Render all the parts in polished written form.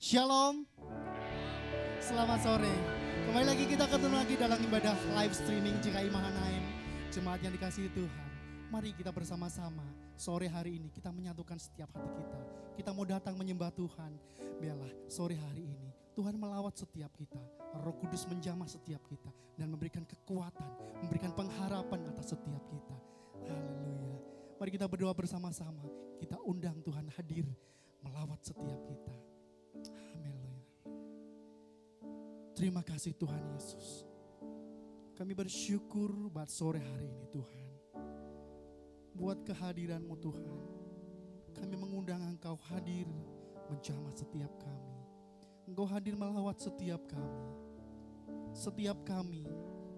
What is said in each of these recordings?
Shalom. Selamat sore. Kembali lagi kita ketemu lagi dalam ibadah live streaming GKI Mahanaim. Jemaat yang dikasihi Tuhan. Mari kita bersama-sama sore hari ini kita menyatukan setiap hati kita. Kita mau datang menyembah Tuhan. Biarlah sore hari ini Tuhan melawat setiap kita. Roh Kudus menjamah setiap kita dan memberikan kekuatan, memberikan pengharapan atas setiap kita. Haleluya. Mari kita berdoa bersama-sama. Kita undang Tuhan hadir melawat setiap kita. Haleluya. Terima kasih Tuhan Yesus. Kami bersyukur buat sore hari ini Tuhan. Buat kehadiran-Mu Tuhan. Kami mengundang Engkau hadir menjamah setiap kami. Engkau hadir melawat setiap kami. Setiap kami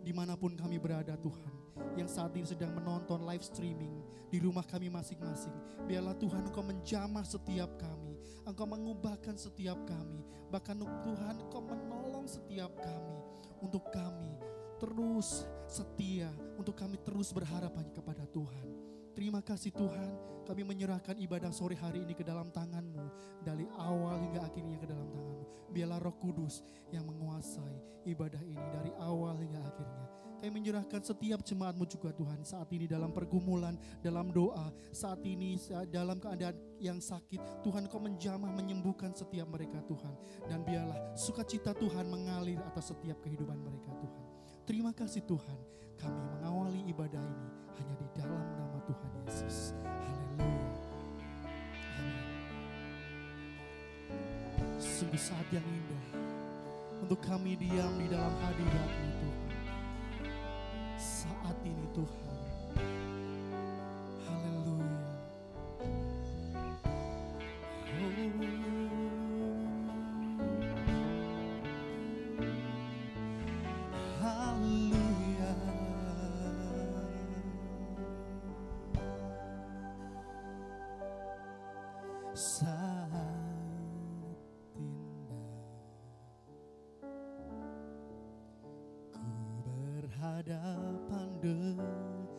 dimanapun kami berada Tuhan. Yang saat ini sedang menonton live streaming di rumah kami masing-masing. Biarlah Tuhan Engkau menjamah setiap kami. Engkau mengubahkan setiap kami. Bahkan Tuhan Engkau menolong setiap kami. Untuk kami terus setia. Untuk kami terus berharap hanya kepada Tuhan. Terima kasih Tuhan. Kami menyerahkan ibadah sore hari ini ke dalam tangan-Mu. Dari awal hingga akhirnya ke dalam tangan-Mu. Biarlah Roh Kudus yang menguasai ibadah ini dari awal hingga akhirnya. Kami menyerahkan setiap jemaat-Mu juga Tuhan saat ini dalam pergumulan, dalam doa, saat ini dalam keadaan yang sakit. Tuhan Kau menjamah, menyembuhkan setiap mereka Tuhan. Dan biarlah sukacita Tuhan mengalir atas setiap kehidupan mereka Tuhan. Terima kasih Tuhan, kami mengawali ibadah ini hanya di dalam nama Tuhan Yesus. Haleluya. Amin. Sungguh saat yang indah untuk kami diam di dalam hadirat-Mu Tuhan. Saat ini Tuhan. Haleluya. Haleluya. Saat indah ku berhadapan denganmu,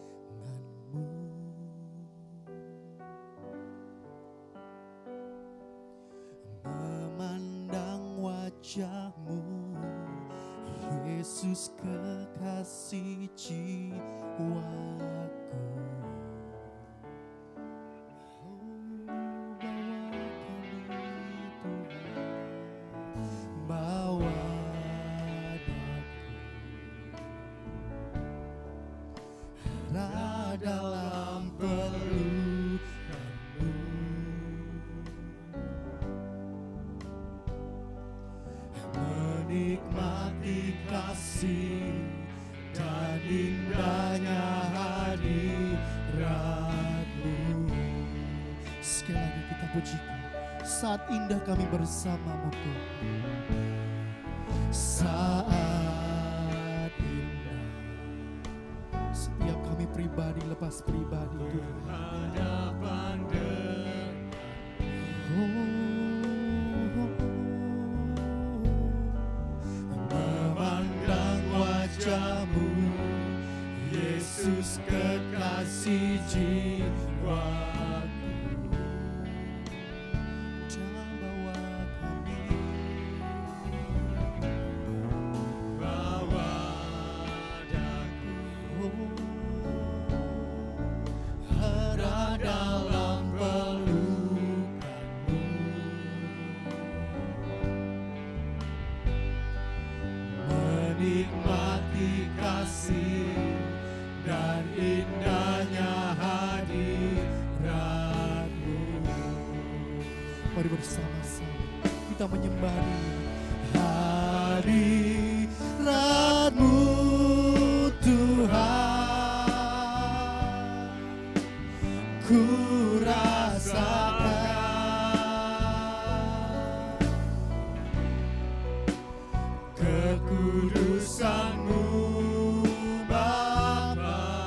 memandang wajah-Mu, Yesus kekasih jiwaku. Dalam pelukan-Mu, menikmati kasih dan indahnya hadirat-Mu. Sekali lagi kita pujikan, saat indah kami bersama-Mu Tuhan. Saat indah setiap kami pribadi lepas pribadi berhadapan memandang wajah-Mu, Yesus kekasih jiwaku. Jangan bawa kami, bawa daku dalam pelukan-Mu, menikmati kasih dan indahnya hadirat-Mu. Mari bersama-sama kita menyembah hadirat-Mu Tuhan. Ku rasakan kekudusan-Mu Bapa,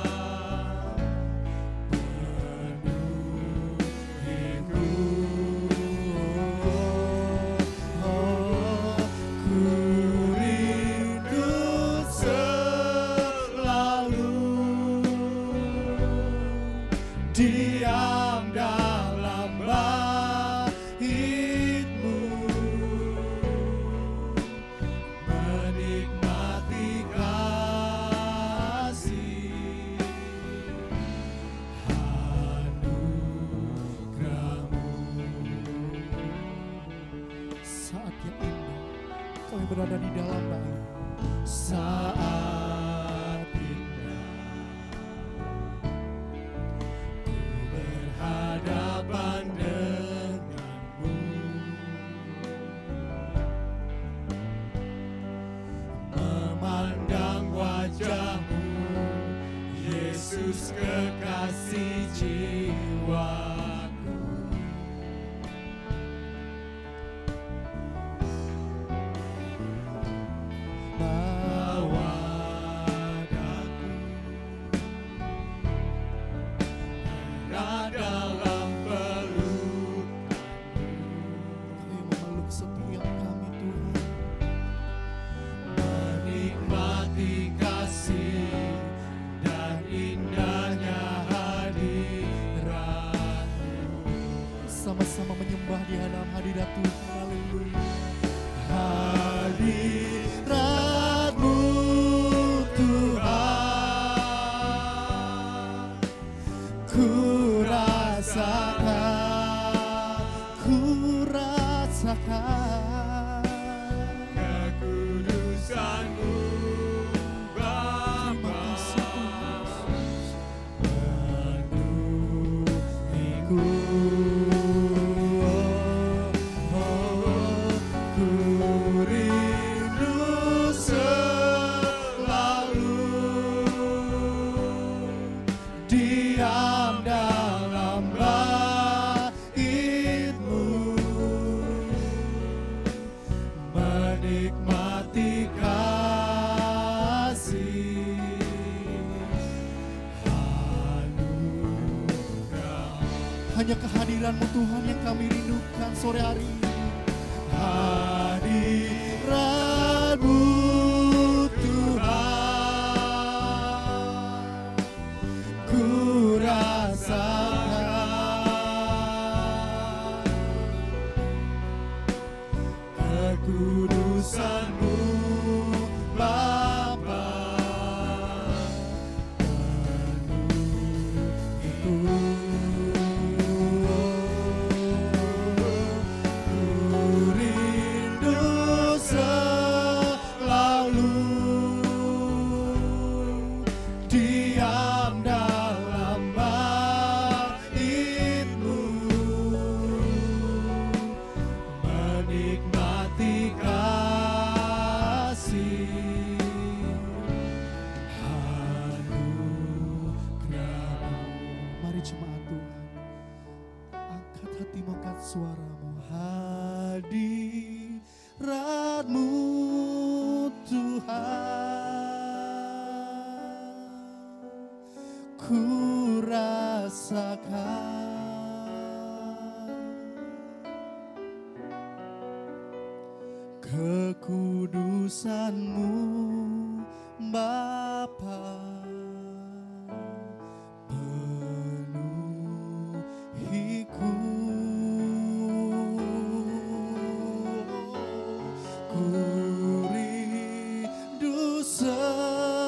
penuhiku. Ku rindu selalu diam dalam bait-Mu. berada di dalam bait. Saat indah ku berhadapan denganmu, memandang wajahmu, Yesus kekasih jiwaku. Bawa daku erat dalam pelukmu, Memeluk setiap kami Tuhan. menikmati kasih dan indahnya hadirat-Mu. Sama-sama menyembah di dalam hadirat Tuhan. Haleluya. Hadirat-Mu Tuhan, ku rasakan kekudusan-Mu Bapa, penuhiku. Ku rindu selalu diam dalam bait-Mu, menikmati kasih anugerah. hanya kehadiran-Mu Tuhan yang kami rindukan sore hari ini. Hadirat-Mu Tuhan, ku rasakan kekudusan-Mu Bapa, penuhiku. Suaramu, hadirat-Mu Tuhan, ku rasakan kekudusan-Mu Bapa, penuhiku. Ku rindu selalu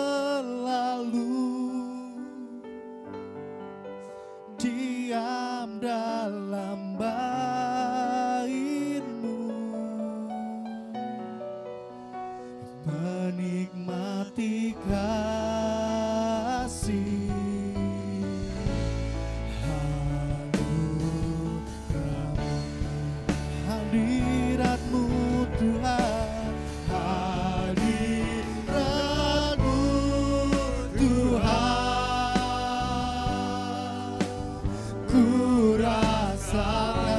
diam dalam bait-Mu, menikmati kasih anugerah-Mu. Hadirat-Mu Tuhan, hadirat-Mu Tuhan, ku rasakan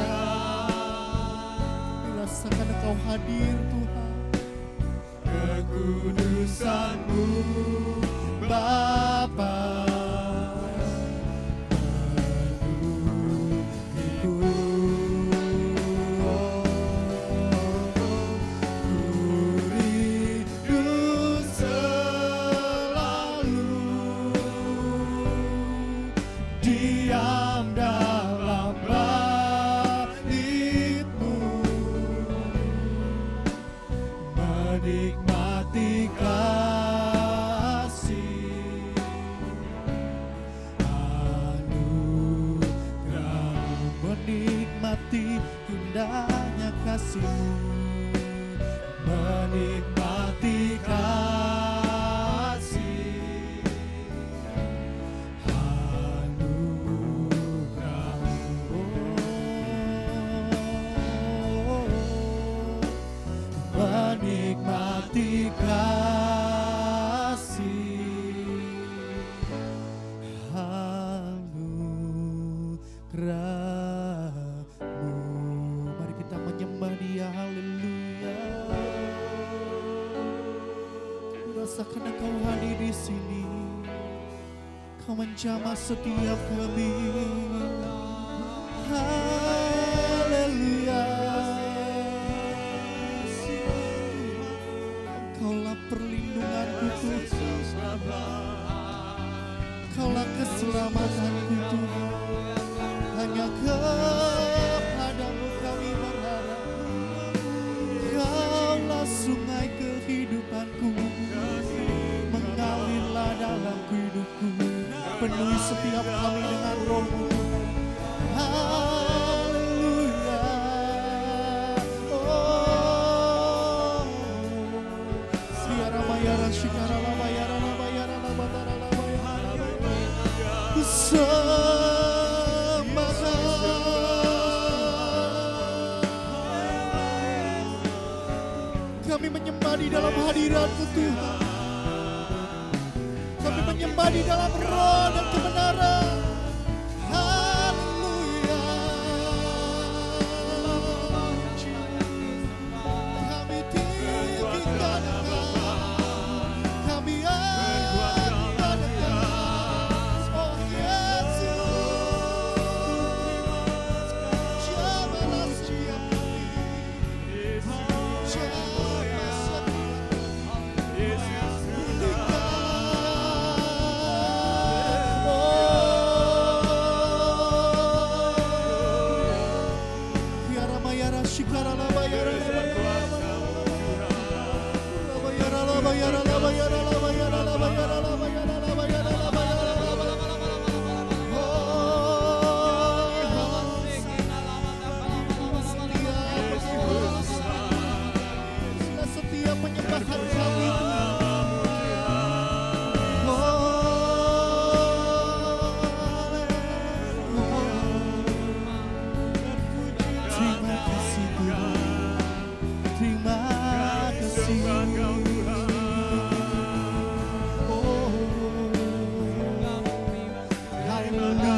Engkau hadir Tuhan. Kekudusan-Mu Bapa, penuhiku. Diam dalam bait-Mu, menikmati kasih anugerah, menikmati indahnya kasih-Mu, menikmati kasih anugerah-Mu, menikmati kasih anugerah-Mu. Mari kita menyembah Dia, haleluya. Rasakan Engkau hadir di sini, Kau menjamah setiap kami, haleluya. Engkaulah perlindunganku Tuhan, Engkaulah keselamatanku Tuhan. Hanya kepadamu kami berharap, Kaulah sungai kehidupanku, mengalirlah dalam hidupku, penuhi setiap kami dengan Roh-Mu. Haleluya. Oh, siara mayara shikara la mayara la mayara la batara la mayara la mayara. Kami menyembah di dalam hadirat-Mu Tuhan. Kami menyembah di dalam roh dan kebenaran. Haleluya. Kami tinggikan Engkau, kami angkat Engkau. Oh Yesus, jamalah setiap kami. Setiap penyembahan kami, terima kasih Tuhan, terima kasih. Oh, haleluya.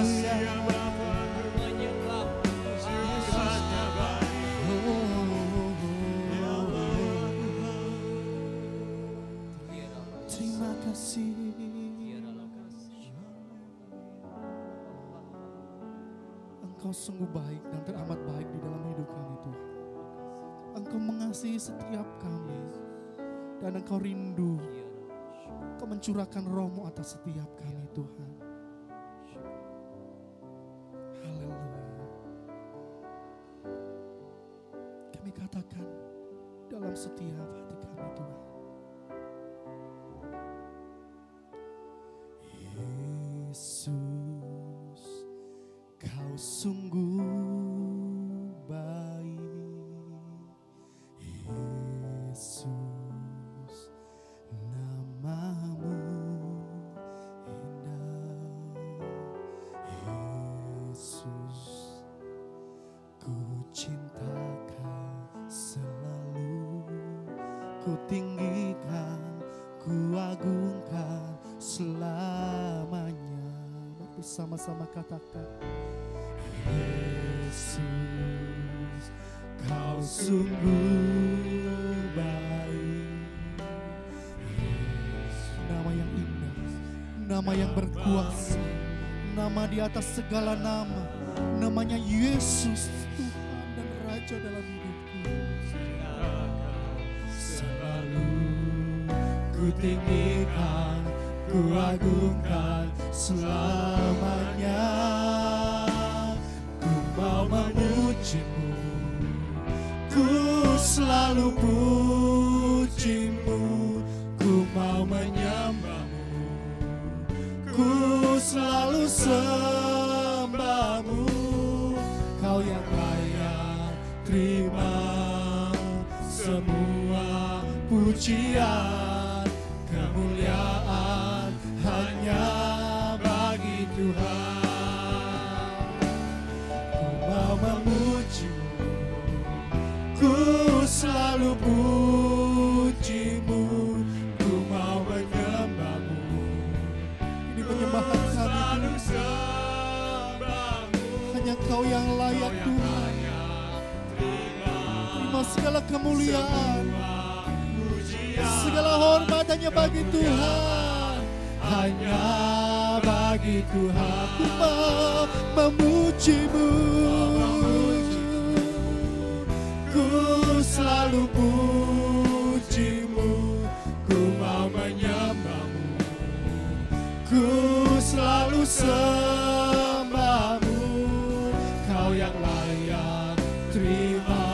Terima kasih. Engkau sungguh baik dan teramat baik di dalam hidup kami Tuhan. Engkau mengasihi setiap kami dan Engkau rindu. Engkau mencurahkan Roh-Mu atas setiap kami Tuhan. Haleluya. Kami katakan dalam setiap hati kami Tuhan, Yesus, Kau sungguh baik. Yesus, nama-Mu indah. Yesus, ku cinta Kau selalu, ku tinggikan, ku agungkan selamanya. Bersama-sama katakan, Yesus, Kau sungguh baik. Nama yang indah, nama yang berkuasa, nama di atas segala nama, namanya Yesus, Tuhan dan Raja dalam hidupku. Selalu ku tinggikan, ku agungkan selamanya. Ku mau memuji-Mu, ku selalu puji-Mu. Ku mau menyembah-Mu, ku selalu sembah-Mu. Kau yang layak terima semua pujian, kemuliaan hanya bagi Tuhan. Ku mau memuji-Mu, ku selalu puji-Mu, ku mau menyembah-Mu. Ini penyembahan kami Tuhan. Hanya Kau yang layak Tuhan. Terima segala kemuliaan, segala hormat hanya bagi Tuhan. Hanya bagi Tuhan ku mau memuji-Mu, ku selalu puji-Mu, ku mau menyembah-Mu, ku selalu sembah-Mu. Kau yang layak terima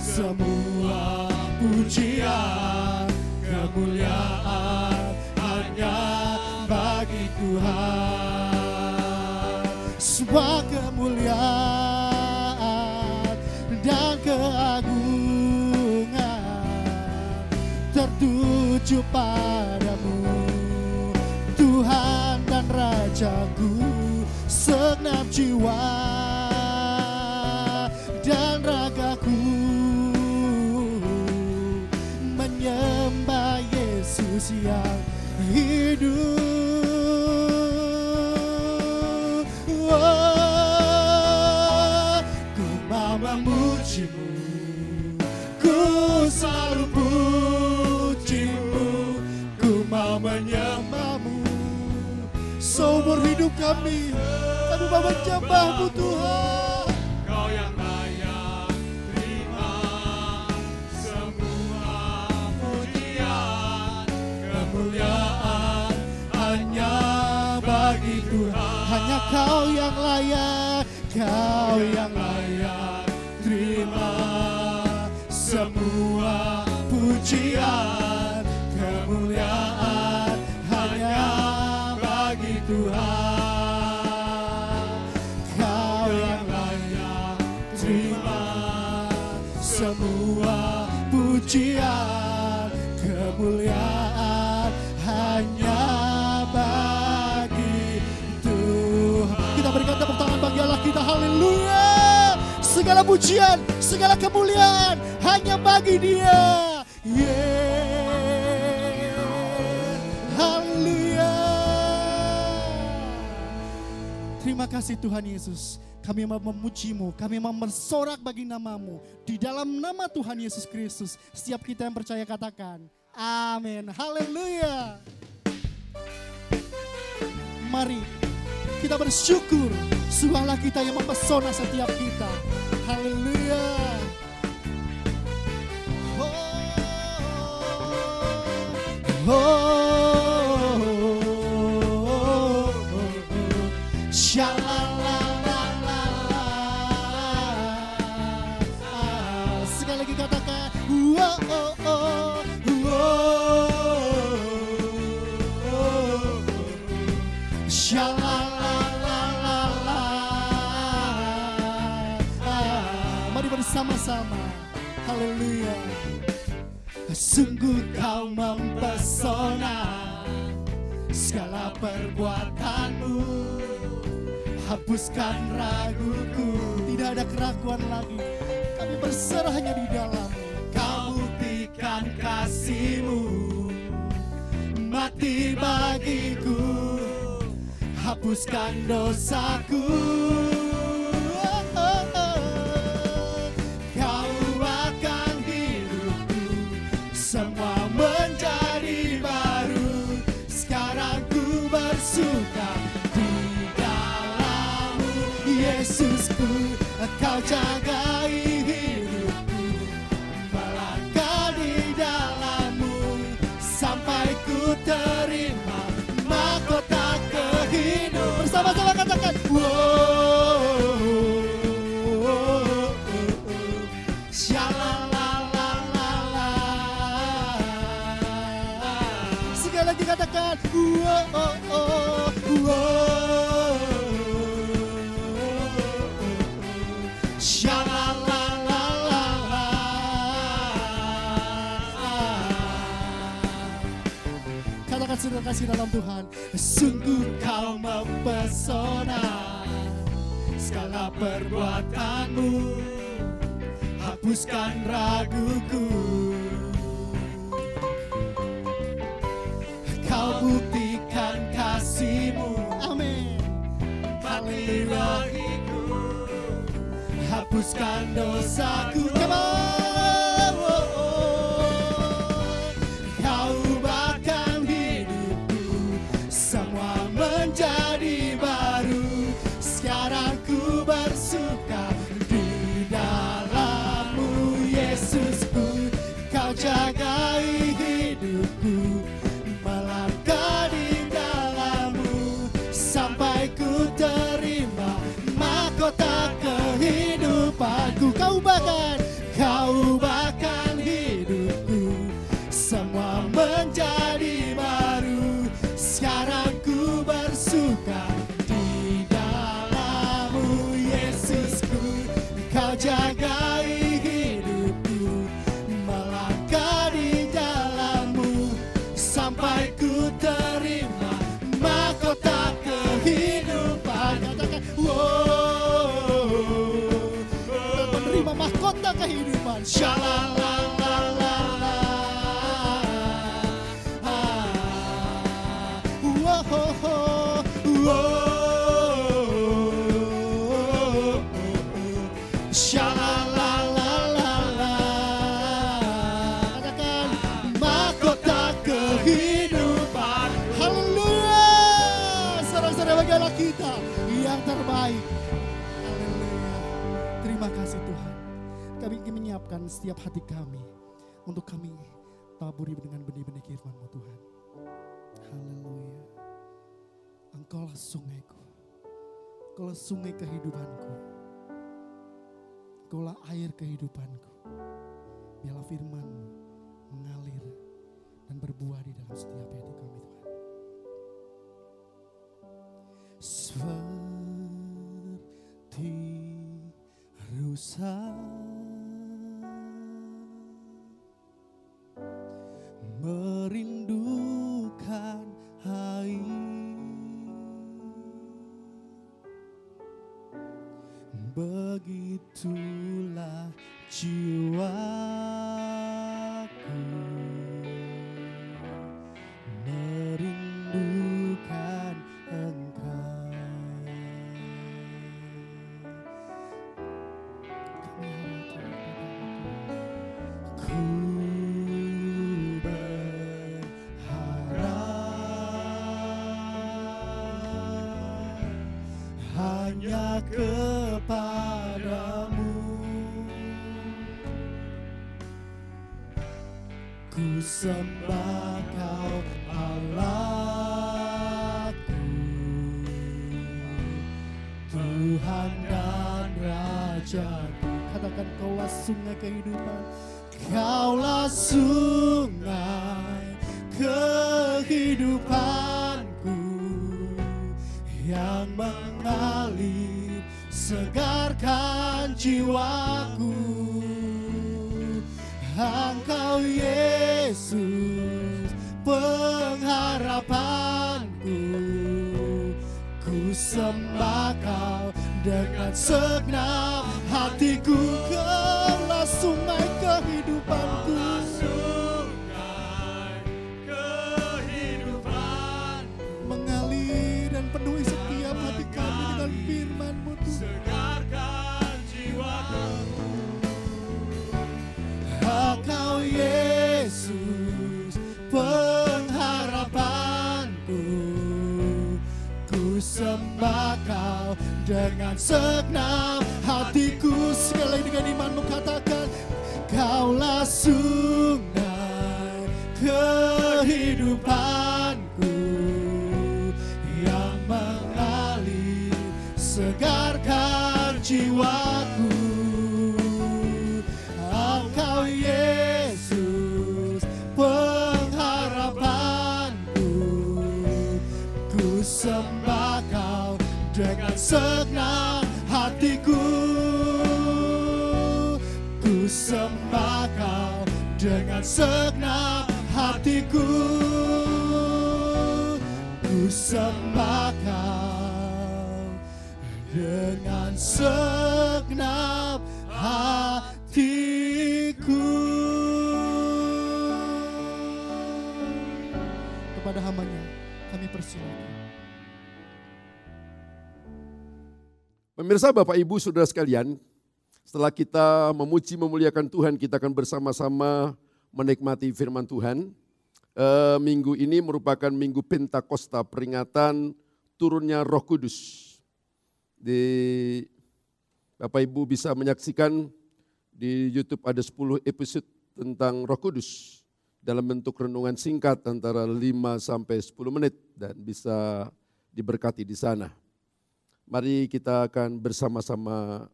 semua pujian, kemuliaan hanya bagi Tuhan. Semua kemuliaan dan keagungan tertuju padamu, Tuhan dan Rajaku. Segenap jiwa dan ragaku menyembah Yesus yang hidup. Oh, ku mau memuji-Mu, ku selalu puji-Mu, ku mau menyembah-Mu. Seumur hidup kami mau menyembah-Mu Tuhan. Kau yang layak terima semua pujian, kemuliaan hanya bagi Tuhan. Hanya Kau yang layak, Kau yang layak terima semua pujian, kemuliaan hanya bagi Tuhan. Kau yang layak terima semua pujian, kemuliaan hanya bagi Tuhan. Kita berikan tepuk tangan bagi Allah kita, haleluya. Segala pujian, segala kemuliaan hanya bagi Dia. Haleluya. Terima kasih Tuhan Yesus. Kami mau memuji-Mu, kami mau bersorak bagi nama-Mu. Di dalam nama Tuhan Yesus Kristus, setiap kita yang percaya katakan, amin. Haleluya. Mari kita bersyukur, sungguh Allah kita yang mempesona setiap kita. Haleluya. Sekali lagi katakan, mari bersama-sama. Haleluya. Sungguh Kau mempesona, segala perbuatan-Mu hapuskan raguku. Tidak ada keraguan lagi, kami berserah hanya di dalam-Mu. Kau buktikan kasih-Mu, mati bagiku, hapuskan dosaku. Kau akan hidupku, semua menjadi baru. Sekarang ku bersuka di dalam-Mu, Yesusku. Kau jagai hidupku, melangkah di dalam-Mu, sampai ku terima mahkota kehidupan. Bersama-sama katakan, sekali lagi katakan, kasih dalam Tuhan. Sungguh kau mempesona, segala perbuatanmu hapuskan raguku. Kau buktikan kasih-Mu, amin. Haleluya, hapuskan dosaku. Come on. Kau ubahkan hidupku, semua menjadi baru. Sekarang ku bersuka di dalam-Mu, Yesusku. Kau jagai hidupku, melangkah di dalam-Mu, sampai ku terima mahkota kehidupanku. Kau ubahkan hidupku, semua menjadi baru. Sekarang ku bersuka di dalam-Mu, Yesusku. Kau jagai hidupku, melangkah di dalam-Mu, sampai ku terima mahkota kehidupan. Katakan, menerima mahkota kehidupan. Shalalalala. Shalalalala. Katakan, mahkota kehidupan. Haleluya. Saudara-saudara, bagilah kita yang terbaik. Haleluya. Terima kasih Tuhan. Kami ingin menyiapkan setiap hati kami untuk kami taburi dengan benih-benih firman-Mu Tuhan. Haleluya. Engkaulah sungaiku, Engkaulah sungai kehidupanku, Engkaulah air kehidupanku. Biarlah firman-Mu mengalir dan berbuah di dalam setiap hati kami Tuhan. Seperti rusa merindukan air, begitulah jiwaku merindukan Engkau. Ku berharap hanya kepadamu. Ku sembah Kau Allahku, Tuhan dan Rajaku. Katakan, Kaulah sungai kehidupan, Kaulah sungai kehidupanku yang mengalir segarkan jiwaku. Engkau Yesus pengharapanku, ku sembah Kau dengan segenap hatiku. Kaulah sungai kehidupanku, mengalir dan penuhi setiap hati kami dengan firman-Mu Tuhan. Engkau Yesus pengharapanku, ku sembah Kau dengan segenap hatiku. Sekali dengan imanmu katakan, Kaulah sungai kehidupanku yang mengalir segarkan jiwaku. Engkau Yesus pengharapanku, ku sembah Kau dengan segenap hatiku. Ku sembah Kau dengan segenap hatiku. sembah dengan segenap hatiku. Kepada hamba-Nya kami persilakan. Pemirsa, Bapak Ibu, Saudara sekalian, setelah kita memuji memuliakan Tuhan, kita akan bersama-sama menikmati firman Tuhan. Minggu ini merupakan Minggu Pentakosta, peringatan turunnya Roh Kudus. Bapak Ibu bisa menyaksikan di YouTube ada 10 episode tentang Roh Kudus dalam bentuk renungan singkat antara 5 sampai 10 menit dan bisa diberkati di sana. Mari kita akan bersama-sama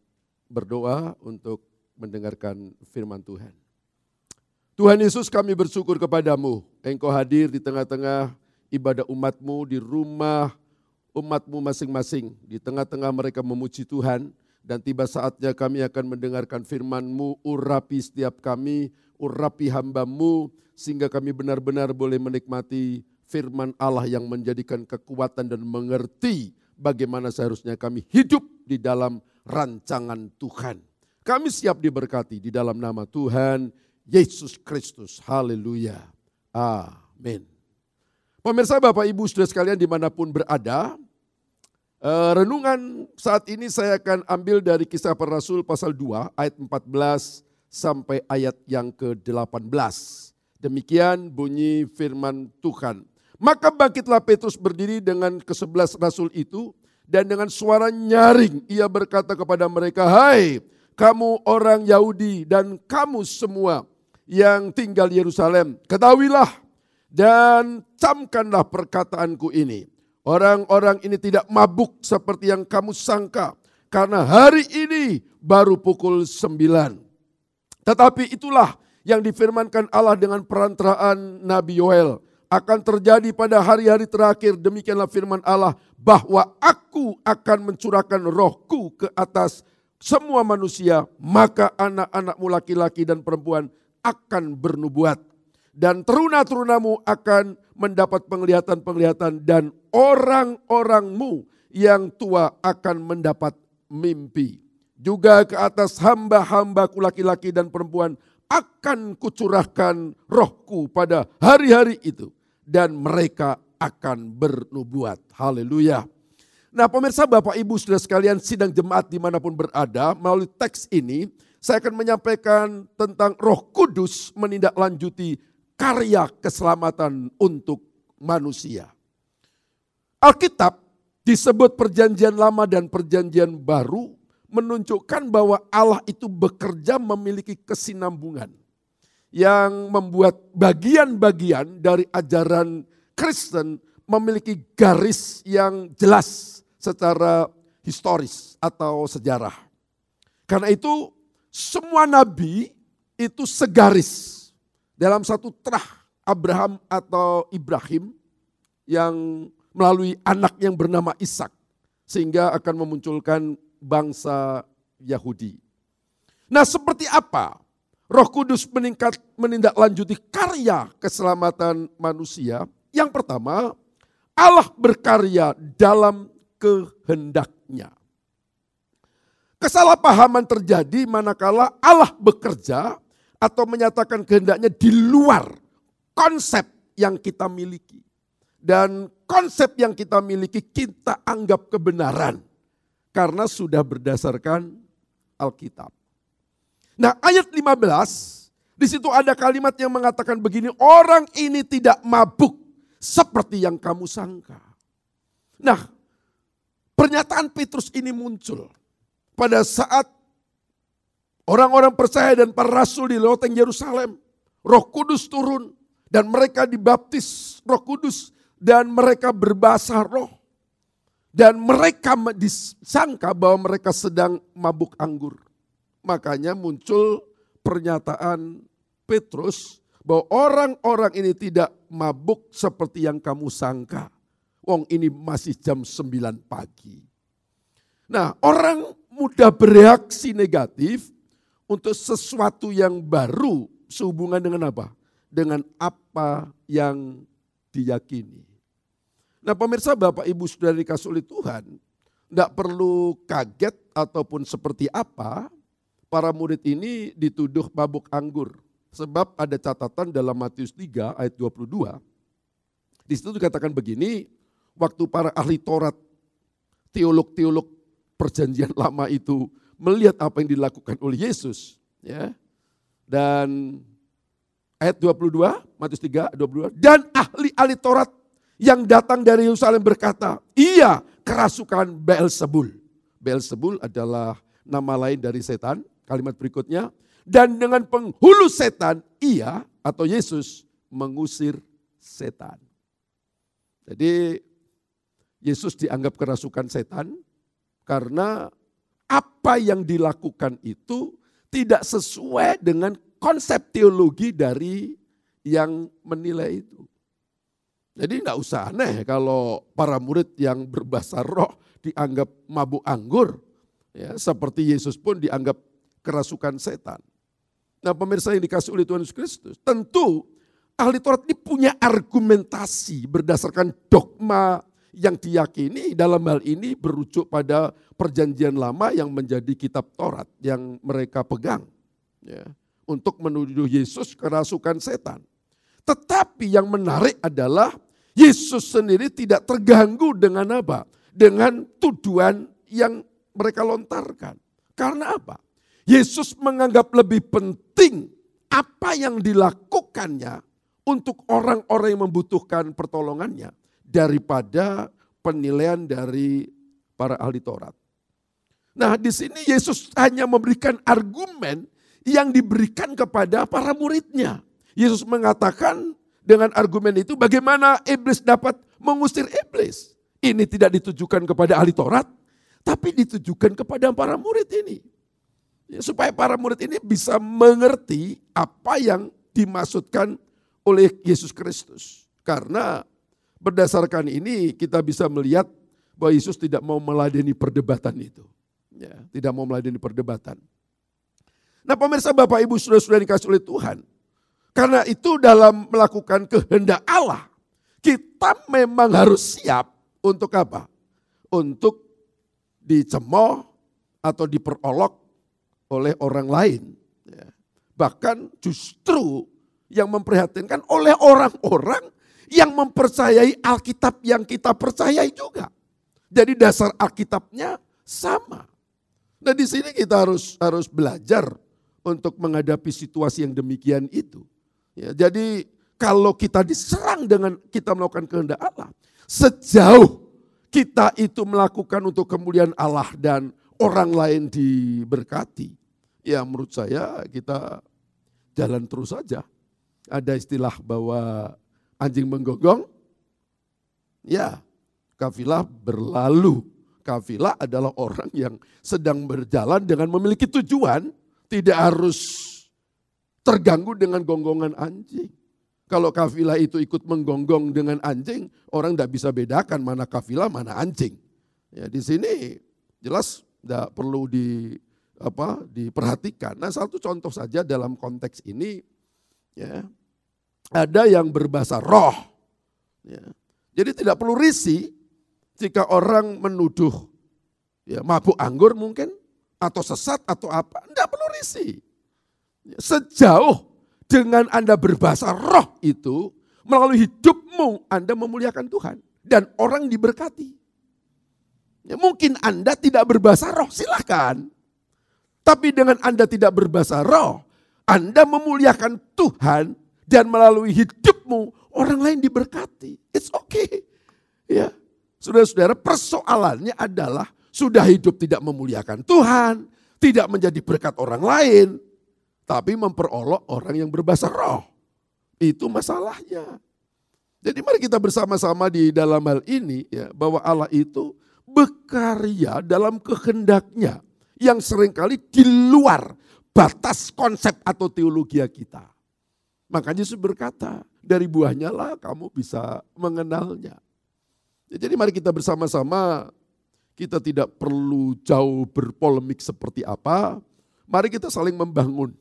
berdoa untuk mendengarkan firman Tuhan. Tuhan Yesus, kami bersyukur kepadamu. Engkau hadir di tengah-tengah ibadah umat-Mu, di rumah umat-Mu masing-masing. Di tengah-tengah mereka memuji Tuhan. Dan tiba saatnya kami akan mendengarkan firman-Mu. Urapi setiap kami, urapi hamba-Mu. Sehingga kami benar-benar boleh menikmati firman Allah yang menjadikan kekuatan dan mengerti bagaimana seharusnya kami hidup di dalam rancangan Tuhan. Kami siap diberkati di dalam nama Tuhan Yesus Kristus. Haleluya. Amin. Pemirsa, Bapak Ibu, Saudara sekalian dimanapun berada, renungan saat ini saya akan ambil dari Kisah Para Rasul pasal 2 ayat 14 sampai ayat yang ke-18. Demikian bunyi firman Tuhan. Maka bangkitlah Petrus berdiri dengan ke-11 rasul itu, dan dengan suara nyaring ia berkata kepada mereka, "Hai kamu orang Yahudi dan kamu semua yang tinggal di Yerusalem, ketahuilah dan camkanlah perkataanku ini. Orang-orang ini tidak mabuk seperti yang kamu sangka, karena hari ini baru pukul 9. Tetapi itulah yang difirmankan Allah dengan perantaraan Nabi Yoel. Akan terjadi pada hari-hari terakhir, demikianlah firman Allah, bahwa aku akan mencurahkan rohku ke atas semua manusia, maka anak-anakmu laki-laki dan perempuan akan bernubuat. Dan teruna-terunamu akan mendapat penglihatan-penglihatan, dan orang-orangmu yang tua akan mendapat mimpi. Juga ke atas hamba-hambaku laki-laki dan perempuan akan kucurahkan rohku pada hari-hari itu, dan mereka akan bernubuat." Haleluya. Nah, pemirsa, Bapak Ibu, Saudara sekalian, sidang jemaat dimanapun berada, melalui teks ini saya akan menyampaikan tentang Roh Kudus menindaklanjuti karya keselamatan untuk manusia. Alkitab disebut Perjanjian Lama dan Perjanjian Baru menunjukkan bahwa Allah itu bekerja memiliki kesinambungan yang membuat bagian-bagian dari ajaran Kristen memiliki garis yang jelas secara historis atau sejarah. Karena itu semua nabi itu segaris dalam satu terah Abraham atau Ibrahim yang melalui anak yang bernama Ishak, sehingga akan memunculkan bangsa Yahudi. Nah, seperti apa Roh Kudus menindaklanjuti karya keselamatan manusia? Yang pertama, Allah berkarya dalam kehendaknya. Kesalahpahaman terjadi manakala Allah bekerja atau menyatakan kehendaknya di luar konsep yang kita miliki. Dan konsep yang kita miliki kita anggap kebenaran karena sudah berdasarkan Alkitab. Nah, ayat 15, di situ ada kalimat yang mengatakan begini, orang ini tidak mabuk seperti yang kamu sangka. Nah, pernyataan Petrus ini muncul pada saat orang-orang percaya dan para rasul di loteng Yerusalem. Roh Kudus turun dan mereka dibaptis Roh Kudus dan mereka berbahasa roh. Dan mereka disangka bahwa mereka sedang mabuk anggur. Makanya muncul pernyataan Petrus bahwa orang-orang ini tidak mabuk seperti yang kamu sangka. Wong ini masih jam 9 pagi. Nah, orang mudah bereaksi negatif untuk sesuatu yang baru sehubungan dengan apa? Dengan apa yang diyakini. Nah pemirsa Bapak Ibu Saudara dikasih oleh Tuhan, tidak perlu kaget ataupun seperti apa para murid ini dituduh mabuk anggur. Sebab ada catatan dalam Matius 3 ayat 22. Di situ dikatakan begini, waktu para ahli Taurat, teolog-teolog perjanjian lama itu melihat apa yang dilakukan oleh Yesus. Ya. Dan ayat 22, Matius 3, 22. Dan ahli-ahli Taurat yang datang dari Yerusalem berkata, ia kerasukan Beelzebul. Beelzebul adalah nama lain dari setan. Kalimat berikutnya, dan dengan penghulu setan ia atau Yesus mengusir setan. Jadi Yesus dianggap kerasukan setan karena apa yang dilakukan itu tidak sesuai dengan konsep teologi dari yang menilai itu. Jadi tidak usah aneh kalau para murid yang berbahasa roh dianggap mabuk anggur. Ya, seperti Yesus pun dianggap kerasukan setan. Nah pemirsa yang dikasih oleh Tuhan Yesus Kristus, tentu ahli Taurat ini punya argumentasi berdasarkan dogma yang diyakini dalam hal ini berujuk pada perjanjian lama yang menjadi kitab Taurat yang mereka pegang. Ya, untuk menuduh Yesus kerasukan setan. Tetapi yang menarik adalah Yesus sendiri tidak terganggu dengan apa? Dengan tuduhan yang mereka lontarkan. Karena apa? Yesus menganggap lebih penting apa yang dilakukannya untuk orang-orang yang membutuhkan pertolongannya daripada penilaian dari para ahli Taurat. Nah di sini Yesus hanya memberikan argumen yang diberikan kepada para muridnya. Yesus mengatakan dengan argumen itu bagaimana iblis dapat mengusir iblis. Ini tidak ditujukan kepada ahli Taurat, tapi ditujukan kepada para murid ini. Ya, supaya para murid ini bisa mengerti apa yang dimaksudkan oleh Yesus Kristus. Karena berdasarkan ini kita bisa melihat bahwa Yesus tidak mau meladeni perdebatan itu. Ya, tidak mau meladeni perdebatan. Nah pemirsa Bapak Ibu Saudara-saudara dikasih oleh Tuhan. Karena itu dalam melakukan kehendak Allah, kita memang harus siap untuk apa? Untuk dicemooh atau diperolok oleh orang lain. Bahkan justru yang memprihatinkan oleh orang-orang yang mempercayai Alkitab yang kita percayai juga. Jadi dasar Alkitabnya sama. Nah di sini kita harus belajar untuk menghadapi situasi yang demikian itu. Ya, jadi kalau kita diserang dengan kita melakukan kehendak Allah, sejauh kita itu melakukan untuk kemuliaan Allah dan orang lain diberkati, ya menurut saya kita jalan terus saja. Ada istilah bahwa anjing menggonggong, ya kafilah berlalu. Kafilah adalah orang yang sedang berjalan dengan memiliki tujuan, tidak harus terganggu dengan gonggongan anjing. Kalau kafilah itu ikut menggonggong dengan anjing, orang tidak bisa bedakan mana kafilah, mana anjing. Ya, di sini jelas tidak perlu diperhatikan. Nah satu contoh saja dalam konteks ini, ya, ada yang berbahasa roh. Ya. Jadi tidak perlu risih jika orang menuduh ya, mabuk anggur mungkin, atau sesat atau apa, tidak perlu risih. Sejauh dengan Anda berbahasa roh itu, melalui hidupmu Anda memuliakan Tuhan. Dan orang diberkati. Ya, mungkin Anda tidak berbahasa roh, silakan. Tapi dengan Anda tidak berbahasa roh, Anda memuliakan Tuhan. Dan melalui hidupmu orang lain diberkati. It's okay. Ya, saudara-saudara, persoalannya adalah sudah hidup tidak memuliakan Tuhan. Tidak menjadi berkat orang lain. Tapi memperolok orang yang berbahasa roh. Itu masalahnya. Jadi mari kita bersama-sama di dalam hal ini ya, bahwa Allah itu berkarya dalam kehendaknya yang seringkali di luar batas konsep atau teologi kita. Makanya Yesus berkata, dari buahnya lah kamu bisa mengenalnya. Jadi mari kita bersama-sama, kita tidak perlu jauh berpolemik seperti apa. Mari kita saling membangun.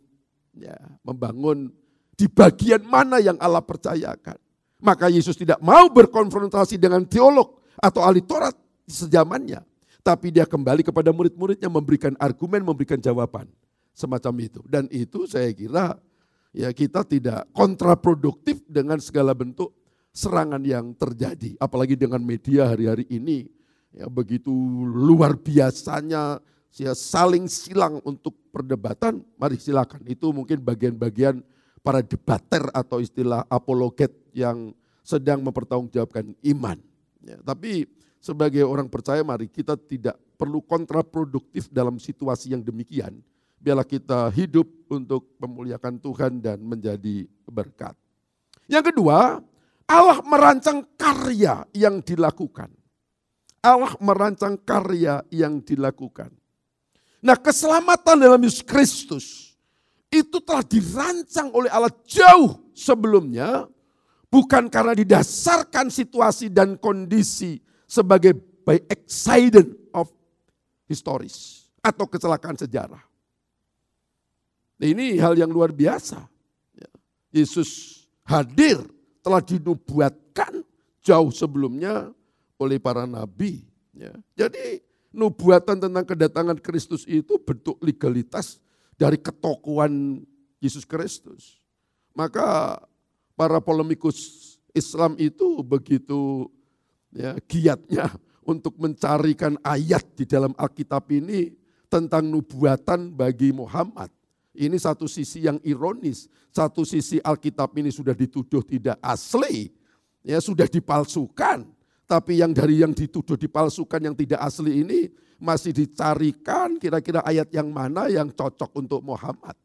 Ya, membangun di bagian mana yang Allah percayakan. Maka Yesus tidak mau berkonfrontasi dengan teolog atau ahli Taurat sezamannya. Tapi dia kembali kepada murid-muridnya memberikan argumen, memberikan jawaban. Semacam itu. Dan itu saya kira ya kita tidak kontraproduktif dengan segala bentuk serangan yang terjadi. Apalagi dengan media hari-hari ini. Ya begitu luar biasanya ya, saling silang untuk perdebatan. Mari silakan. Itu mungkin bagian-bagian para debater atau istilah apologet yang sedang mempertanggungjawabkan iman. Ya, tapi sebagai orang percaya mari kita tidak perlu kontraproduktif dalam situasi yang demikian. Biarlah kita hidup untuk memuliakan Tuhan dan menjadi berkat. Yang kedua, Allah merancang karya yang dilakukan. Allah merancang karya yang dilakukan. Nah, keselamatan dalam Yesus Kristus itu telah dirancang oleh Allah jauh sebelumnya, bukan karena didasarkan situasi dan kondisi sebagai by accident of historis atau kecelakaan sejarah. Nah, ini hal yang luar biasa. Yesus hadir telah dinubuatkan jauh sebelumnya oleh para nabi. Jadi nubuatan tentang kedatangan Kristus itu bentuk legalitas dari ketokohan Yesus Kristus. Maka para polemikus Islam itu begitu ya, giatnya untuk mencarikan ayat di dalam Alkitab ini tentang nubuatan bagi Muhammad. Ini satu sisi yang ironis, satu sisi Alkitab ini sudah dituduh tidak asli, ya sudah dipalsukan. Tapi yang dituduh dipalsukan yang tidak asli ini masih dicarikan kira-kira ayat yang mana yang cocok untuk Muhammad.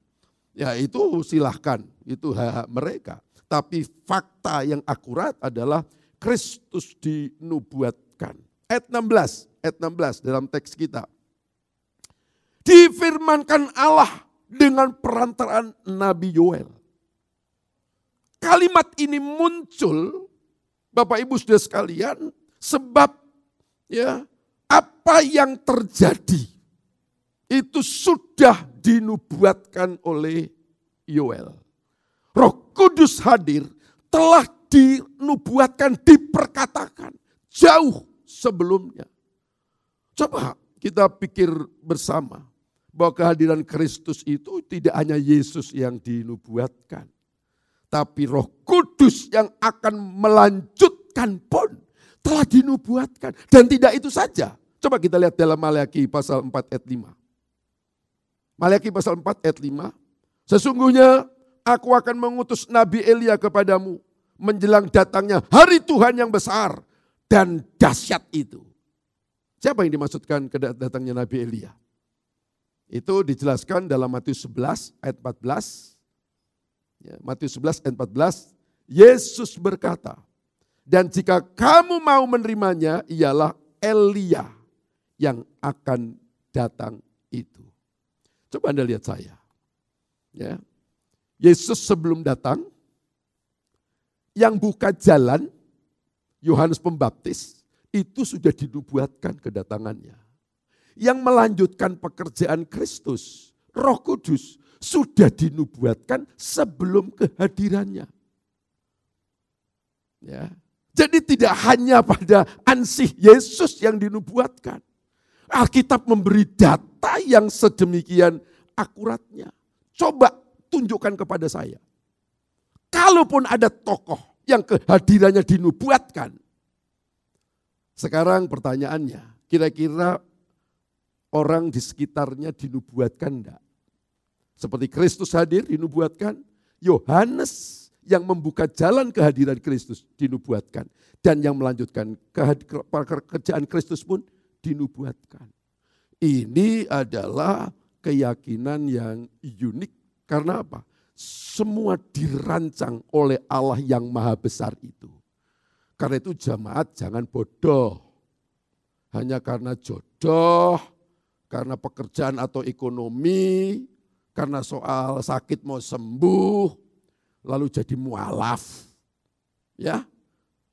Ya itu silahkan, itu hak mereka. Tapi fakta yang akurat adalah Kristus dinubuatkan. Ayat 16 dalam teks kita. Difirmankan Allah dengan perantaraan Nabi Yoel. Kalimat ini muncul, Bapak Ibu Saudara sekalian, sebab ya apa yang terjadi itu sudah dinubuatkan oleh Yoel. Roh Kudus hadir telah dinubuatkan, diperkatakan jauh sebelumnya. Coba kita pikir bersama bahwa kehadiran Kristus itu tidak hanya Yesus yang dinubuatkan, tapi Roh Kudus yang akan melanjutkan pun telah dinubuatkan. Dan tidak itu saja. Coba kita lihat dalam Maleakhi pasal 4 ayat 5. Maleakhi pasal 4 ayat 5. Sesungguhnya aku akan mengutus Nabi Elia kepadamu menjelang datangnya hari Tuhan yang besar dan dahsyat itu. Siapa yang dimaksudkan kedatangnya Nabi Elia? Itu dijelaskan dalam Matius 11 ayat 14. Ya, Matius 11 ayat 14. Yesus berkata, dan jika kamu mau menerimanya ialah Elia yang akan datang itu. Coba Anda lihat saya. Ya. Yesus sebelum datang, yang buka jalan, Yohanes Pembaptis, itu sudah dinubuatkan kedatangannya. Yang melanjutkan pekerjaan Kristus, Roh Kudus, sudah dinubuatkan sebelum kehadirannya. Ya. Jadi tidak hanya pada ansih Yesus yang dinubuatkan. Alkitab memberi data yang sedemikian akuratnya. Coba tunjukkan kepada saya. Kalaupun ada tokoh yang kehadirannya dinubuatkan. Sekarang pertanyaannya, kira-kira orang di sekitarnya dinubuatkan enggak? Seperti Kristus hadir dinubuatkan, Yohanes yang membuka jalan kehadiran Kristus dinubuatkan. Dan yang melanjutkan pekerjaan Kristus pun dinubuatkan. Ini adalah keyakinan yang unik. Karena apa? Semua dirancang oleh Allah yang maha besar itu. Karena itu jemaat jangan bodoh. Hanya karena jodoh, karena pekerjaan atau ekonomi, karena soal sakit mau sembuh, lalu jadi mualaf. Ya,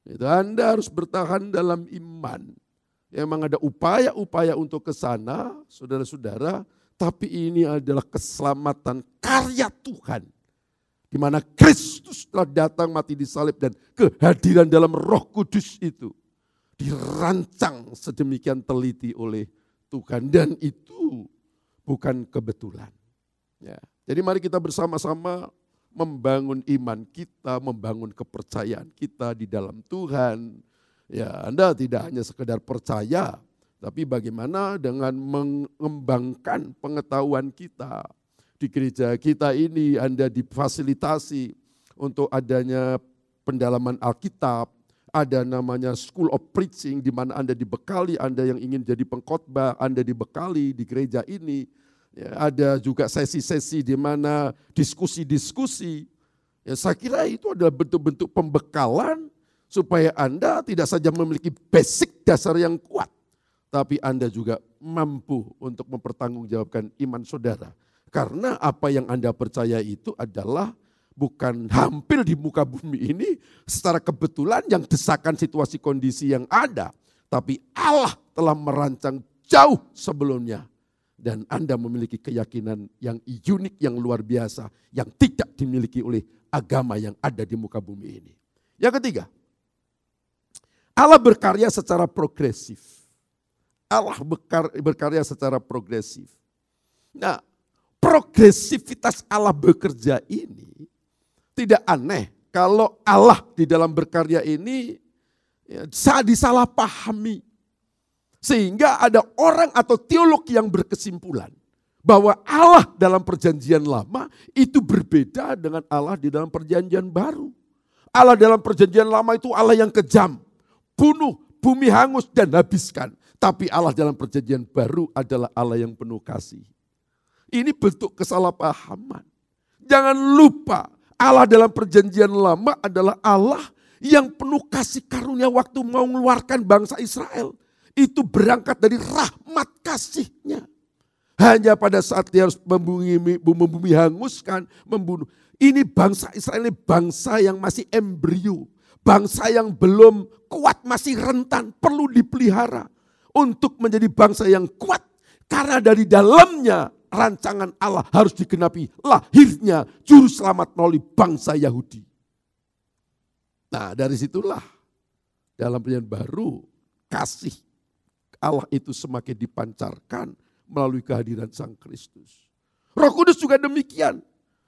itu Anda harus bertahan dalam iman. Memang ada upaya-upaya untuk ke sana, saudara-saudara, tapi ini adalah keselamatan karya Tuhan. Di mana Kristus telah datang mati di salib dan kehadiran dalam Roh Kudus itu dirancang sedemikian teliti oleh Tuhan. Dan itu bukan kebetulan. Ya. Jadi mari kita bersama-sama membangun iman kita, membangun kepercayaan kita di dalam Tuhan. Ya, Anda tidak hanya sekedar percaya, tapi bagaimana dengan mengembangkan pengetahuan kita. Di gereja kita ini Anda difasilitasi untuk adanya pendalaman Alkitab, ada namanya School of Preaching di mana Anda dibekali, Anda yang ingin jadi pengkhotbah, Anda dibekali di gereja ini. Ya, ada juga sesi-sesi di mana diskusi-diskusi. Ya, saya kira itu adalah bentuk-bentuk pembekalan supaya Anda tidak saja memiliki basic dasar yang kuat, tapi Anda juga mampu untuk mempertanggungjawabkan iman saudara. Karena apa yang Anda percaya itu adalah bukan hampir di muka bumi ini secara kebetulan yang desakan situasi kondisi yang ada. Tapi Allah telah merancang jauh sebelumnya. Dan Anda memiliki keyakinan yang unik, yang luar biasa, yang tidak dimiliki oleh agama yang ada di muka bumi ini. Yang ketiga, Allah berkarya secara progresif. Allah berkarya secara progresif. Nah, progresivitas Allah bekerja ini tidak aneh kalau Allah di dalam berkarya ini disalahpahami. Sehingga ada orang atau teolog yang berkesimpulan bahwa Allah dalam perjanjian lama itu berbeda dengan Allah di dalam perjanjian baru. Allah dalam perjanjian lama itu Allah yang kejam, bunuh, bumi hangus dan habiskan. Tapi Allah dalam perjanjian baru adalah Allah yang penuh kasih. Ini bentuk kesalahpahaman. Jangan lupa Allah dalam perjanjian lama adalah Allah yang penuh kasih karunia waktu mau mengeluarkan bangsa Israel. Itu berangkat dari rahmat kasihnya. Hanya pada saat dia harus membumi hanguskan, membunuh. Ini bangsa Israel ini bangsa yang masih embrio. Bangsa yang belum kuat, masih rentan, perlu dipelihara. Untuk menjadi bangsa yang kuat. Karena dari dalamnya rancangan Allah harus digenapi. Lahirnya juru selamat melalui bangsa Yahudi. Nah, dari situlah dalam perjanjian baru kasih Allah itu semakin dipancarkan melalui kehadiran Sang Kristus. Roh Kudus juga demikian.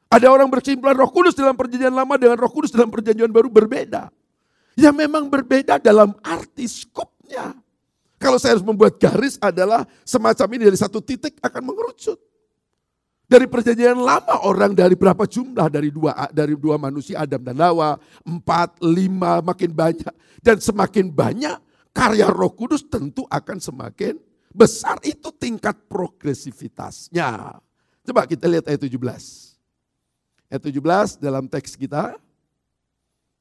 Ada orang berkesimpulan Roh Kudus dalam perjanjian lama dengan Roh Kudus dalam perjanjian baru berbeda. Ya memang berbeda dalam arti skupnya. Kalau saya harus membuat garis adalah semacam ini, dari satu titik akan mengerucut. Dari perjanjian lama orang dari berapa jumlah? Dari dua manusia Adam dan Hawa, 4, 5 makin banyak. Dan semakin banyak karya Roh Kudus tentu akan semakin besar. Itu tingkat progresivitasnya. Coba kita lihat ayat 17. Ayat 17 dalam teks kita.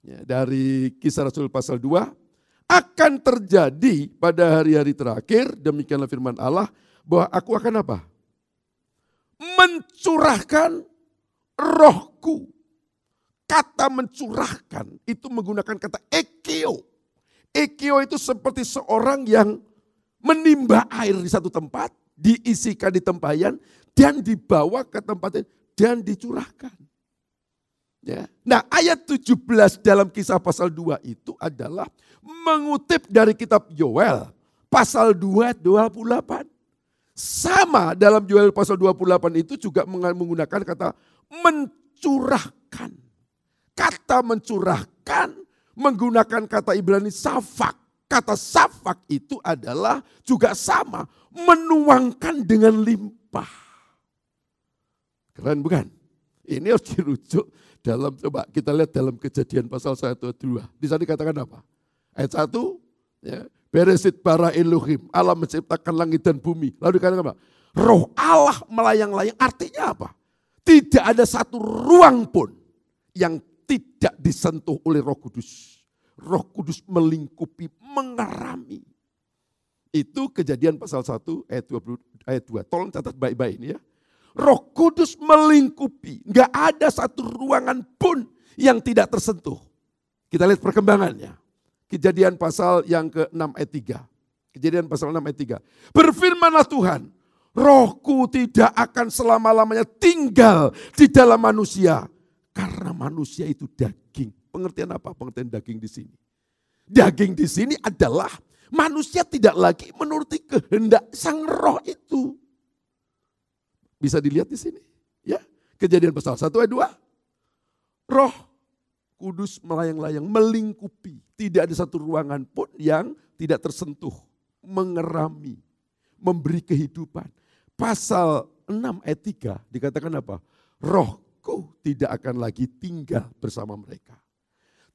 Ya, dari Kisah Rasul pasal 2. Akan terjadi pada hari-hari terakhir, demikianlah firman Allah, bahwa aku akan apa? Mencurahkan rohku. Kata mencurahkan itu menggunakan kata ekeo. Ekeo itu seperti seorang yang menimba air di satu tempat, diisikan di tempayan, dan dibawa ke tempatnya, dan dicurahkan. Ya. Nah, ayat 17 dalam Kisah pasal 2 itu adalah mengutip dari kitab Yoel pasal 2 ayat 28. Sama dalam Yoel pasal 28 itu juga menggunakan kata mencurahkan. Kata mencurahkan menggunakan kata Ibrani safak. Kata safak itu adalah juga sama, menuangkan dengan limpah. Keren bukan? Ini harus dirujuk dalam, coba kita lihat dalam Kejadian pasal 1 ayat 2. Di sana dikatakan apa? Ayat 1, ya, Beresit bara Elohim, Allah menciptakan langit dan bumi. Lalu dikatakan apa? Roh Allah melayang-layang, artinya apa? Tidak ada satu ruang pun yang tidak disentuh oleh Roh Kudus. Roh Kudus melingkupi, mengerami. Itu Kejadian pasal 1 ayat 2. Tolong catat baik-baik ini ya. Roh Kudus melingkupi. Enggak ada satu ruangan pun yang tidak tersentuh. Kita lihat perkembangannya. Kejadian pasal yang ke-6 ayat 3. Kejadian pasal 6 ayat 3. Berfirmanlah Tuhan, Rohku tidak akan selama-lamanya tinggal di dalam manusia. Karena manusia itu daging. Pengertian apa? Pengertian daging di sini. Daging di sini adalah manusia tidak lagi menuruti kehendak sang roh itu. Bisa dilihat di sini. Ya, Kejadian pasal 1 ayat 2. Roh Kudus melayang-layang, melingkupi. Tidak ada satu ruangan pun yang tidak tersentuh. Mengerami, memberi kehidupan. Pasal 6 ayat 3 dikatakan apa? Rohku tidak akan lagi tinggal bersama mereka.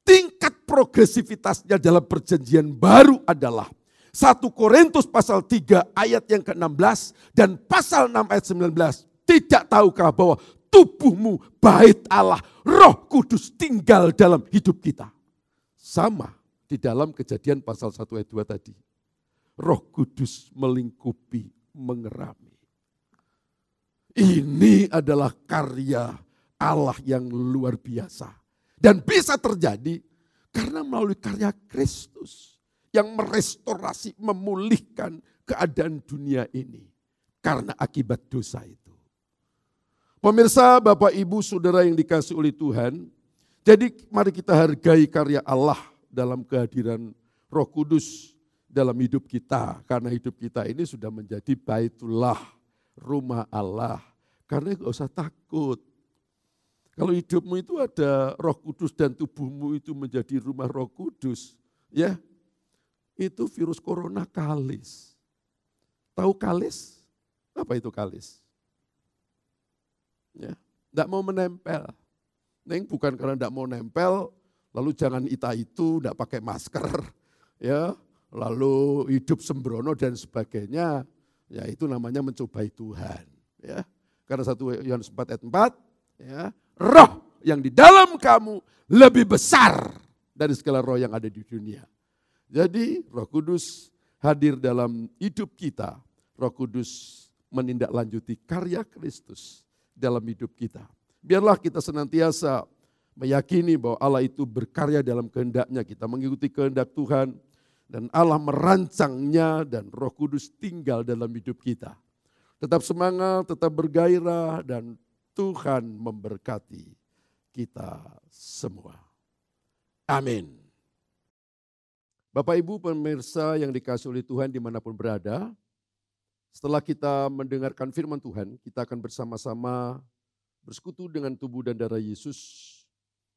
Tingkat progresivitasnya dalam perjanjian baru adalah 1 Korintus pasal 3 ayat yang ke-16 dan pasal 6 ayat 19. Tidak tahukah bahwa tubuhmu bait Allah, Roh Kudus tinggal dalam hidup kita. Sama di dalam Kejadian pasal 1 ayat 2 tadi. Roh Kudus melingkupi, mengerami. Ini adalah karya Allah yang luar biasa. Dan bisa terjadi karena melalui karya Kristus yang merestorasi, memulihkan keadaan dunia ini. Karena akibat dosa itu. Pemirsa, Bapak, Ibu, Saudara yang dikasihi oleh Tuhan. Jadi mari kita hargai karya Allah dalam kehadiran Roh Kudus dalam hidup kita. Karena hidup kita ini sudah menjadi baitullah, rumah Allah. Karena gak usah takut. Kalau hidupmu itu ada Roh Kudus dan tubuhmu itu menjadi rumah Roh Kudus. Ya, itu virus corona kalis. Tahu kalis? Apa itu kalis? Ya, tidak mau menempel. Neng bukan karena tidak mau nempel, lalu jangan itu, tidak pakai masker, ya, lalu hidup sembrono dan sebagainya. Ya itu namanya mencobai Tuhan. Ya, karena 1 Yohanes 4 ayat 4, ya, roh yang di dalam kamu lebih besar dari segala roh yang ada di dunia. Jadi Roh Kudus hadir dalam hidup kita. Roh Kudus menindaklanjuti karya Kristus dalam hidup kita. Biarlah kita senantiasa meyakini bahwa Allah itu berkarya dalam kehendaknya. Kita mengikuti kehendak Tuhan dan Allah merancangnya dan Roh Kudus tinggal dalam hidup kita. Tetap semangat, tetap bergairah dan Tuhan memberkati kita semua. Amin. Bapak Ibu pemirsa yang dikasihi oleh Tuhan dimanapun berada, setelah kita mendengarkan firman Tuhan, kita akan bersama-sama bersekutu dengan tubuh dan darah Yesus.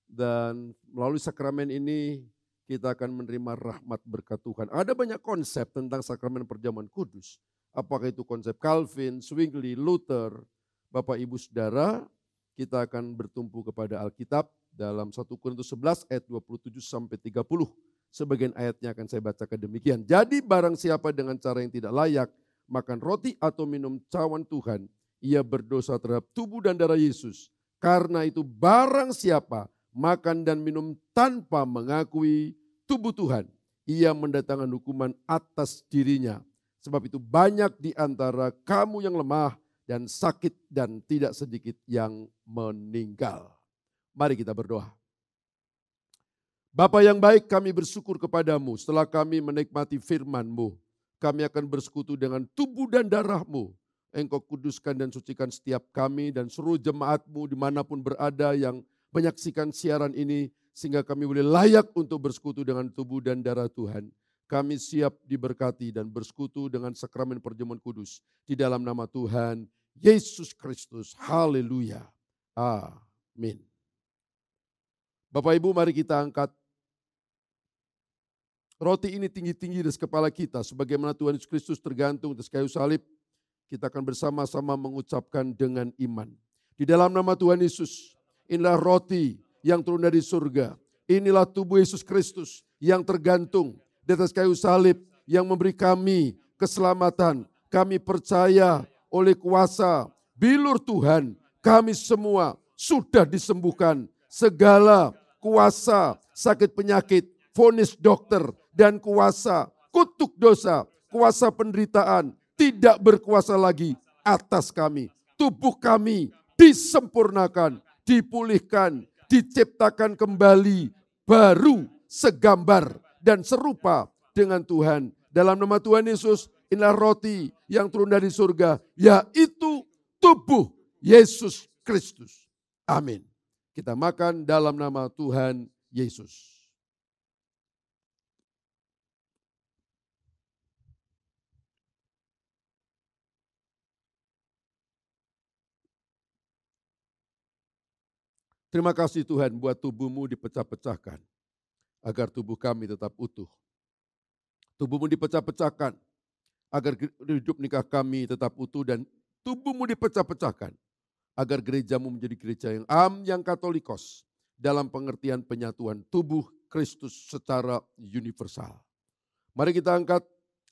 Dan melalui sakramen ini kita akan menerima rahmat berkat Tuhan. Ada banyak konsep tentang sakramen perjamuan kudus. Apakah itu konsep Calvin, Zwingli, Luther. Bapak Ibu Saudara, kita akan bertumpu kepada Alkitab dalam 1 Korintus 11 ayat 27 sampai 30. Sebagian ayatnya akan saya bacakan demikian. Jadi barang siapa dengan cara yang tidak layak makan roti atau minum cawan Tuhan, ia berdosa terhadap tubuh dan darah Yesus. Karena itu barang siapa makan dan minum tanpa mengakui tubuh Tuhan, ia mendatangkan hukuman atas dirinya. Sebab itu banyak di antara kamu yang lemah dan sakit dan tidak sedikit yang meninggal. Mari kita berdoa. Bapa yang baik, kami bersyukur kepadamu setelah kami menikmati firman-Mu. Kami akan bersekutu dengan tubuh dan darah-Mu. Engkau kuduskan dan sucikan setiap kami dan seluruh jemaat-Mu dimanapun berada yang menyaksikan siaran ini. Sehingga kami boleh layak untuk bersekutu dengan tubuh dan darah Tuhan. Kami siap diberkati dan bersekutu dengan sakramen perjamuan kudus. Di dalam nama Tuhan Yesus Kristus. Haleluya. Amin. Bapak Ibu, mari kita angkat roti ini tinggi-tinggi di kepala kita. Sebagaimana Tuhan Yesus Kristus tergantung di kayu salib. Kita akan bersama-sama mengucapkan dengan iman. Di dalam nama Tuhan Yesus, inilah roti yang turun dari surga. Inilah tubuh Yesus Kristus yang tergantung di atas kayu salib. Yang memberi kami keselamatan. Kami percaya oleh kuasa bilur Tuhan. Kami semua sudah disembuhkan. Segala kuasa sakit penyakit, vonis dokter, dan kuasa kutuk dosa, kuasa penderitaan tidak berkuasa lagi atas kami. Tubuh kami disempurnakan, dipulihkan, diciptakan kembali, baru segambar dan serupa dengan Tuhan. Dalam nama Tuhan Yesus, inilah roti yang turun dari surga, yaitu tubuh Yesus Kristus. Amin. Kita makan dalam nama Tuhan Yesus. Terima kasih Tuhan buat tubuhmu dipecah-pecahkan, agar tubuh kami tetap utuh. Tubuhmu dipecah-pecahkan, agar hidup nikah kami tetap utuh, dan tubuhmu dipecah-pecahkan, agar gerejamu menjadi gereja yang katolikos, dalam pengertian penyatuan tubuh Kristus secara universal. Mari kita angkat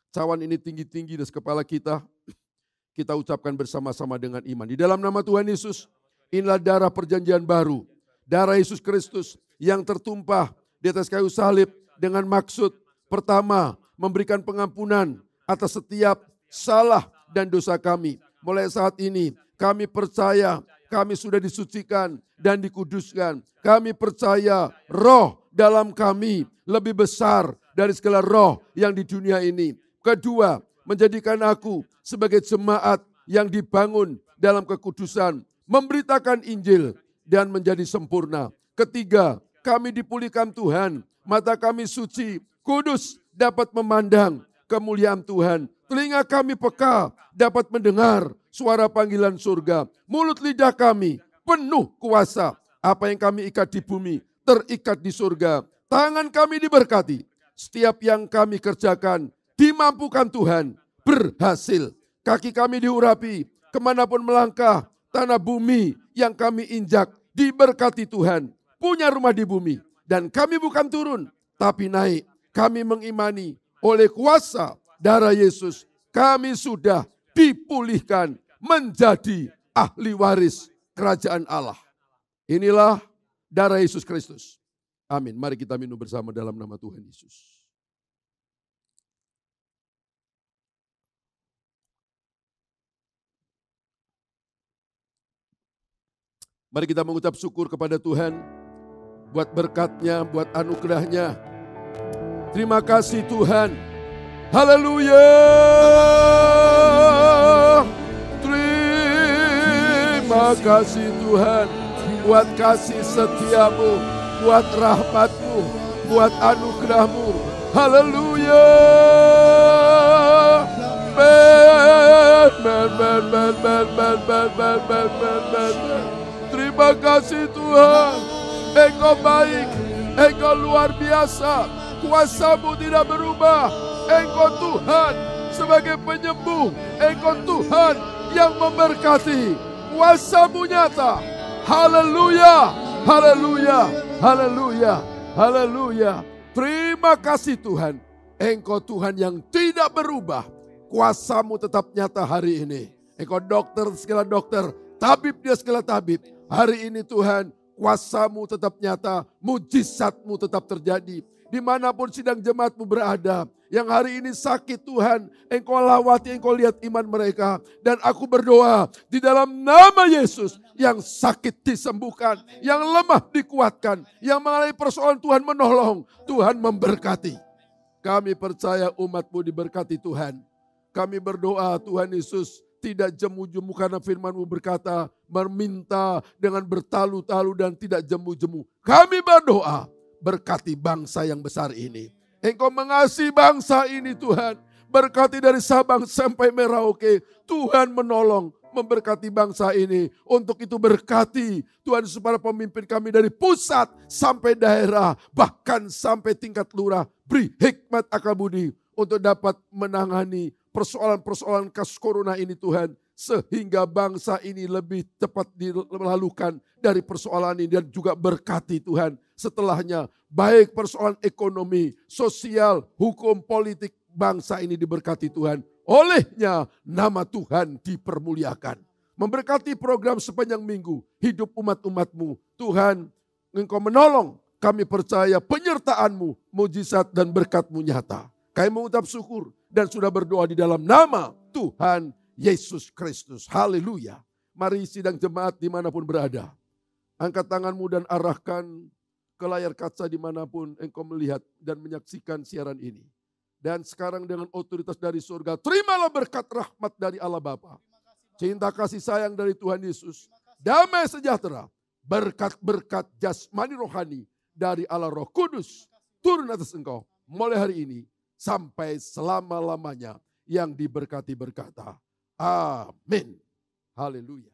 cawan ini tinggi-tinggi di kepala kita. Kita ucapkan bersama-sama dengan iman. Di dalam nama Tuhan Yesus, inilah darah perjanjian baru. Darah Yesus Kristus yang tertumpah di atas kayu salib dengan maksud pertama, memberikan pengampunan atas setiap salah dan dosa kami. Mulai saat ini kami percaya kami sudah disucikan dan dikuduskan. Kami percaya roh dalam kami lebih besar dari segala roh yang di dunia ini. Kedua, menjadikan aku sebagai jemaat yang dibangun dalam kekudusan, memberitakan Injil dan menjadi sempurna. Ketiga, kami dipulihkan Tuhan, mata kami suci, kudus, dapat memandang kemuliaan Tuhan. Telinga kami peka, dapat mendengar suara panggilan surga. Mulut lidah kami penuh kuasa. Apa yang kami ikat di bumi, terikat di surga. Tangan kami diberkati. Setiap yang kami kerjakan, dimampukan Tuhan, berhasil. Kaki kami diurapi, kemanapun melangkah, tanah bumi yang kami injak, diberkati Tuhan. Punya rumah di bumi, dan kami bukan turun, tapi naik. Kami mengimani oleh kuasa darah Yesus, kami sudah dipulihkan menjadi ahli waris kerajaan Allah. Inilah darah Yesus Kristus. Amin. Mari kita minum bersama dalam nama Tuhan Yesus. Mari kita mengucap syukur kepada Tuhan buat berkat-Nya, buat anugerah-Nya. Terima kasih Tuhan. Haleluya. Terima kasih Tuhan buat kasih setiamu, buat rahmat-Mu, buat anugerah-Mu. Haleluya. Terima kasih Tuhan, Engkau baik, Engkau luar biasa, kuasa-Mu tidak berubah, Engkau Tuhan sebagai penyembuh, Engkau Tuhan yang memberkati, kuasa-Mu nyata. Haleluya, haleluya, haleluya, haleluya. Terima kasih Tuhan, Engkau Tuhan yang tidak berubah, kuasa-Mu tetap nyata hari ini. Engkau dokter segala dokter, tabib dia segala tabib. Hari ini Tuhan, kuasa-Mu tetap nyata, mujizat-Mu tetap terjadi. Dimanapun sidang jemaat-Mu berada, yang hari ini sakit Tuhan, Engkau lawati, Engkau lihat iman mereka. Dan aku berdoa di dalam nama Yesus, yang sakit disembuhkan, yang lemah dikuatkan, yang mengalami persoalan Tuhan menolong, Tuhan memberkati. Kami percaya umat-Mu diberkati Tuhan. Kami berdoa Tuhan Yesus, tidak jemu-jemu karena firman-Mu berkata, meminta dengan bertalu-talu dan tidak jemu-jemu. Kami berdoa, berkati bangsa yang besar ini. Engkau mengasihi bangsa ini Tuhan. Berkati dari Sabang sampai Merauke. Tuhan menolong, memberkati bangsa ini. Untuk itu berkati Tuhan para pemimpin kami dari pusat sampai daerah. Bahkan sampai tingkat lurah. Beri hikmat akal budi untuk dapat menangani persoalan-persoalan kasus corona ini Tuhan. Sehingga bangsa ini lebih cepat dilalukan dari persoalan ini. Dan juga berkati Tuhan setelahnya. Baik persoalan ekonomi, sosial, hukum, politik. Bangsa ini diberkati Tuhan. Olehnya nama Tuhan dipermuliakan. Memberkati program sepanjang minggu. Hidup umat-umat-Mu. Tuhan, Engkau menolong. Kami percaya penyertaan-Mu, mujizat dan berkat-Mu nyata. Kami mengucap syukur dan sudah berdoa di dalam nama Tuhan Yesus Kristus. Haleluya. Mari sidang jemaat dimanapun berada. Angkat tanganmu dan arahkan ke layar kaca dimanapun engkau melihat dan menyaksikan siaran ini. Dan sekarang dengan otoritas dari surga, terimalah berkat rahmat dari Allah Bapa. Cinta kasih sayang dari Tuhan Yesus. Damai sejahtera. berkat-berkat jasmani rohani dari Allah Roh Kudus turun atas engkau mulai hari ini sampai selama-lamanya yang diberkati berkata, amin. Haleluya.